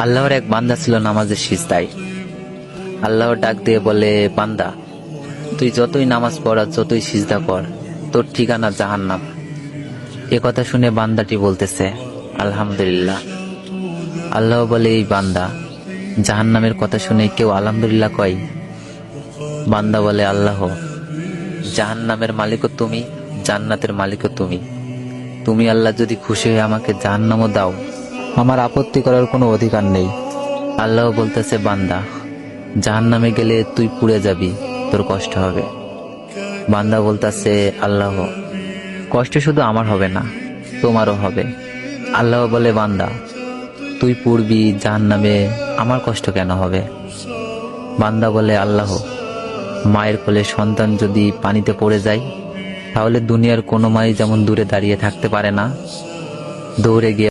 আল্লাহর এক বান্দা ছিল নামাজের সিজদায়। আল্লাহ ডাক দিয়ে বলে, বান্দা, তুই যতই নামাজ পড় আর যতই সিজদা কর, তোর ঠিকানা জাহান্নাম। এ কথা শুনে বান্দাটি বলতেছে, আলহামদুলিল্লাহ। আল্লাহ বলে, এই বান্দা, জাহান্নামের কথা শুনে কেউ আলহামদুলিল্লাহ কয়? বান্দা বলে, আল্লাহ, জাহান্নামের মালিকও তুমি, জান্নাতের মালিকও তুমি। তুমি আল্লাহ যদি খুশি হয়ে আমাকে জাহান্নামও দাও, আমার আপত্তি করার কোনো অধিকার নেই। আল্লাহ বলতেছে, বান্দা, জাহান্নামে গেলে তুই পুড়ে যাবি, তোর কষ্ট হবে। বান্দা বলতেছে, আল্লাহ, কষ্ট শুধু আমার হবে না, তোমারও হবে। আল্লাহ বলে, বান্দা, তুই পুড়বি জাহান্নামে, আমার কষ্ট কেন হবে? বান্দা বলে, আল্লাহ, মায়ের কোলে সন্তান যদি পানিতে পড়ে যায়, তাহলে দুনিয়ার কোনো মাই যেমন দূরে দাঁড়িয়ে থাকতে পারে না, দৌড়ে গিয়ে